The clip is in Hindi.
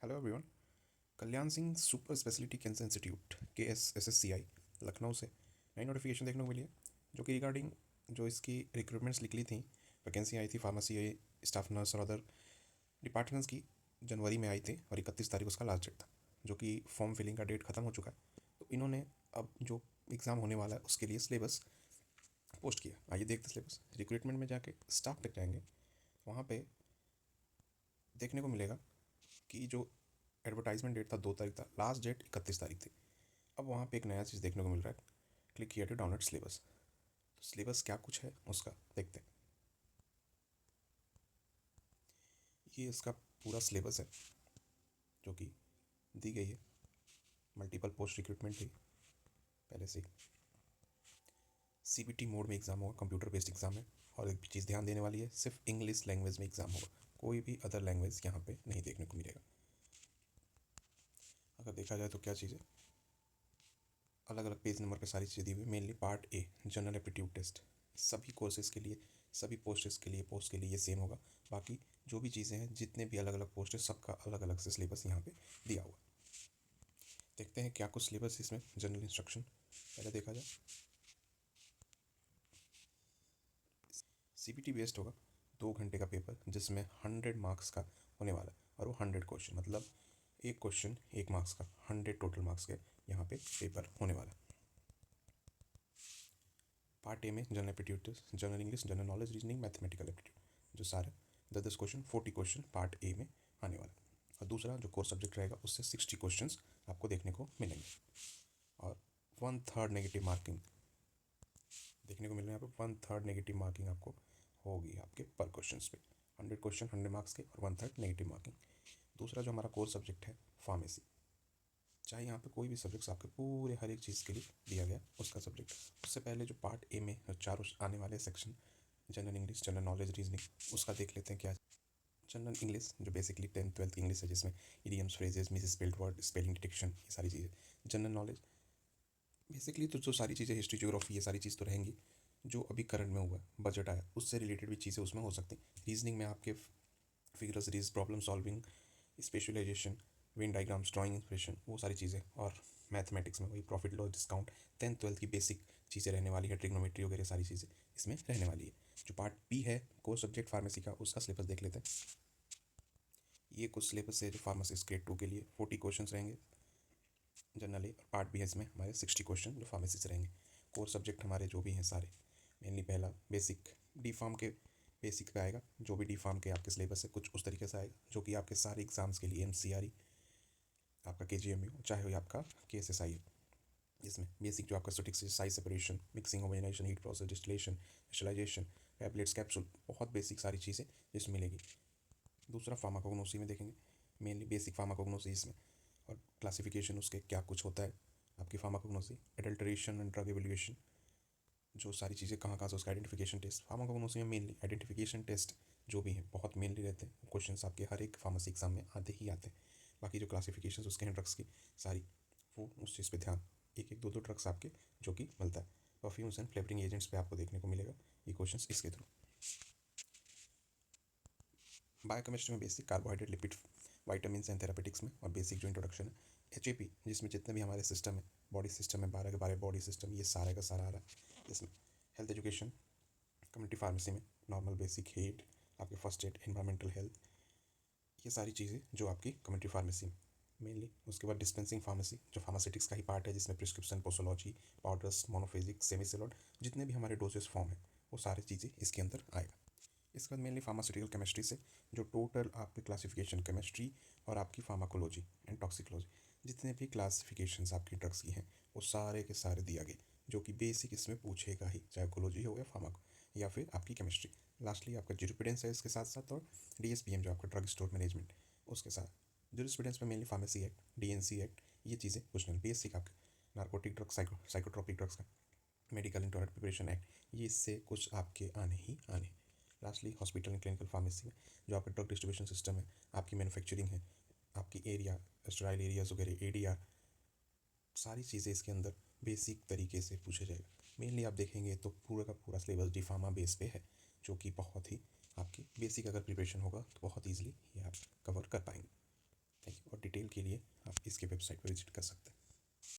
Hello everyone. Kalyan Singh super speciality cancer institute KSSSCI Lucknow से नई नोटिफिकेशन देखने को मिली है, जो कि रिगार्डिंग जो इसकी रिक्रूटमेंट्स निकली थी, वैकेंसी आई थी फार्मेसी स्टाफ नर्स और अदर डिपार्टमेंट्स की, जनवरी में आई थी और 31 तारीख उसका लास्ट डेट था, जो कि फॉर्म फिलिंग का डेट ख़त्म हो चुका है। तो इन्होंने अब जो एग्ज़ाम होने वाला है उसके लिए सिलेबस पोस्ट किया। आइए देखते सिलेबस। रिक्रूटमेंट में जाके स्टाफ तक जाएंगे, वहाँ पे देखने को मिलेगा कि जो एडवर्टाइजमेंट डेट था 2 तारीख था, लास्ट डेट 31 तारीख थी। अब वहाँ पे एक नया चीज़ देखने को मिल रहा है, क्लिक किया टू डाउनलोड सिलेबस। तो सिलेबस क्या कुछ है उसका देखते हैं। ये इसका पूरा सिलेबस है जो कि दी गई है। मल्टीपल पोस्ट रिक्रूटमेंट थी पहले से। CBT मोड में एग्ज़ाम होगा, कंप्यूटर बेस्ड एग्ज़ाम है। और एक चीज़ ध्यान देने वाली है, सिर्फ इंग्लिश लैंग्वेज में एग्ज़ाम होगा, कोई भी अदर लैंग्वेज यहाँ पे नहीं देखने को मिलेगा। अगर देखा जाए तो क्या चीज़ है, अलग अलग पेज नंबर पे सारी चीज़ें दी हुई। Mainly part A general aptitude test, सभी कोर्सेज़ के लिए, सभी पोस्ट के लिए ये सेम होगा। बाकी जो भी चीज़ें हैं, जितने भी अलग अलग पोस्ट है, सबका अलग अलग से सिलेबस यहाँ पे दिया हुआ। देखते हैं क्या कुछ सिलेबस इसमें। जनरल इंस्ट्रक्शन पहले देखा जाए। CBT बेस्ड होगा, 2 घंटे का पेपर, जिसमें 100 मार्क्स का होने वाला है। और वो 100 क्वेश्चन, मतलब एक क्वेश्चन 1 मार्क्स का, 100 टोटल मार्क्स के यहाँ पे पेपर होने वाला है। पार्ट ए में general aptitude test, general English, general knowledge, reasoning, mathematical aptitude, जो सारे 10-10 क्वेश्चन, 40 क्वेश्चन पार्ट ए में आने वाला है। और दूसरा जो कोर सब्जेक्ट रहेगा, उससे 60 क्वेश्चन आपको देखने को मिलेंगे। और 1/3 नेगेटिव मार्किंग देखने को मिल रहा है यहाँ पे। 1/3 नेगेटिव मार्किंग आपको होगी आपके पर क्वेश्चन पे। 100 क्वेश्चन, 100 मार्क्स के, और 1/3 नेगेटिव मार्किंग। दूसरा जो हमारा कोर सब्जेक्ट है फार्मेसी, चाहे यहाँ पे कोई भी सब्जेक्ट्स आपके पूरे हर एक चीज़ के लिए दिया गया उसका सब्जेक्ट। उससे पहले जो पार्ट ए में चारों आने वाले section, general English, general knowledge, reasoning, उसका देख लेते हैं क्या। जनरल इंग्लिश जो बेसिकली 10th-12th की इंग्लिश है, जिसमें idioms, phrases, miss spelled word, spelling detection, ये सारी चीज़ें। जनरल नॉलेज बेसिकली तो जो सारी चीज़ें, हिस्ट्री, ज्योग्राफी, ये सारी चीज़ तो रहेंगी। जो अभी करंट में हुआ है, बजट आया, उससे रिलेटेड भी चीज़ें उसमें हो सकती हैं। रीजनिंग में आपके figure series, problem solving, specialisation, Venn diagrams, drawing inspiration, वो सारी चीज़ें। और मैथमेटिक्स में वही प्रॉफिट लॉस डिस्काउंट, 10th-12th की बेसिक चीज़ें रहने वाली है, ट्रिग्नोमेट्री वगैरह सारी चीज़ें इसमें रहने वाली है। जो पार्ट बी है कोर सब्जेक्ट फार्मेसी का, उसका सिलेबस देख लेते हैं। ये कुछ सिलेबस है जो फार्मासिस्ट ग्रेड 2 के लिए 40 क्वेश्चन रहेंगे जनरली। पार्ट बी है, इसमें हमारे 60 क्वेश्चन जो फार्मेसी से रहेंगे। कोर सब्जेक्ट हमारे जो भी हैं सारे, मेनली पहला बेसिक, डी फार्म के बेसिक पे आएगा। जो भी डी फार्म के आपके सिलेबस है कुछ उस तरीके से आएगा, जो कि आपके सारे एग्जाम्स के लिए, MCRE, आपका KGMU, चाहे वो आपका KSSI है। जिसमें बेसिक जो आपका statics, size separation, mixing, homogenisation, heat process, distillation, sterilisation, tablets, capsule, बहुत बेसिक सारी चीज़ें जिसमें मिलेगी। दूसरा फार्माकोग्नोसी में देखेंगे, मेनली बेसिक फार्माकोग्नोसी इसमें, और क्लासिफिकेशन उसके क्या कुछ होता है आपकी pharmacognosy, adulteration and drug evaluation, जो सारी चीज़ें कहाँ कहाँ से, उसका आइडेंटिफिकेशन टेस्ट। फार्माकोग्नोसी में मेनली आइडेंटिफिकेशन टेस्ट जो भी हैं बहुत मेनली रहते हैं, क्वेश्चंस आपके हर एक फार्मेसी एग्जाम में आते ही आते हैं। बाकी जो क्लासिफिकेशन उसके हैं ड्रग्स की सारी, वो उस चीज़ पे ध्यान, एक एक दो दो ड्रग्स आपके जो कि मिलता है। परफ्यूम्स एंड फ्लेवरिंग एजेंट्स पे आपको देखने को मिलेगा ये क्वेश्चंस इसके थ्रू। बायोकेमिस्ट्री में basic carbohydrate, lipid, vitamin and therapeutics में, और बेसिक जो इंट्रोडक्शन है। HAP, जिसमें जितने भी हमारे सिस्टम है, बॉडी सिस्टम है, 12 के 12 बॉडी सिस्टम, ये सारे का सारा आ रहा है इसमें। हेल्थ एजुकेशन, कम्युनिटी फार्मेसी में नॉर्मल बेसिक हेड, आपके फर्स्ट एड, एनवायरमेंटल हेल्थ, ये सारी चीज़ें जो आपकी कम्युनिटी फार्मेसी में मेनली। उसके बाद डिस्पेंसिंग फार्मेसी, जो फार्मास्यूटिक्स का ही पार्ट है, जिसमें प्रिस्क्रिप्शन, पोसोलॉजी, पाउडर्स, मोनोफेजिक, सेमीसेलॉड, जितने भी हमारे डोजेस फॉर्म है, वो सारी चीज़ें इसके अंदर आएगा। इसके बाद मेनली फार्मास्यूटिकल केमिस्ट्री से जो टोटल आपके क्लासिफिकेशन, केमिस्ट्री और आपकी फार्माकोलॉजी एंड टॉक्सिकोलॉजी, जितने भी क्लासिफिकेशंस आपकी ड्रग्स की हैं, वो सारे के सारे दिया गए, जो कि बेसिक इसमें पूछेगा ही, चाहे कोलॉजी हो या फार्माको या फिर आपकी केमिस्ट्री। लास्टली आपका ज्यूरिस्प्रूडेंस है इसके साथ साथ, और DSPM जो आपका ड्रग स्टोर मैनेजमेंट, उसके साथ। ज्यूरिस्प्रूडेंस में mainly pharmacy act, DNC act, ये चीज़ें पूछना बेसिक आपके। नार्कोटिक ड्रग्स, साइकोट्रोपिक ड्रग्स का, मेडिकल इंटोरेंट प्रिपरेशन एक्ट, ये इससे कुछ आपके आने ही आने। Lastly hospital and clinical pharmacy में जो आपका ड्रग डिस्ट्रीब्यूशन सिस्टम है, आपकी मैन्युफैक्चरिंग है, आपकी एरिया, स्टेराइल एरियाज वगैरह, ADR, सारी चीज़ें इसके अंदर बेसिक तरीके से पूछे जाएगा। मेनली आप देखेंगे तो पूरा का पूरा सिलेबस डी फार्मा बेस पे है, जो कि बहुत ही आपकी बेसिक अगर प्रिपरेशन होगा तो बहुत ईजिली ये आप कवर कर पाएंगे। Thank you. और डिटेल के लिए आप इसके वेबसाइट पर विजिट कर सकते हैं।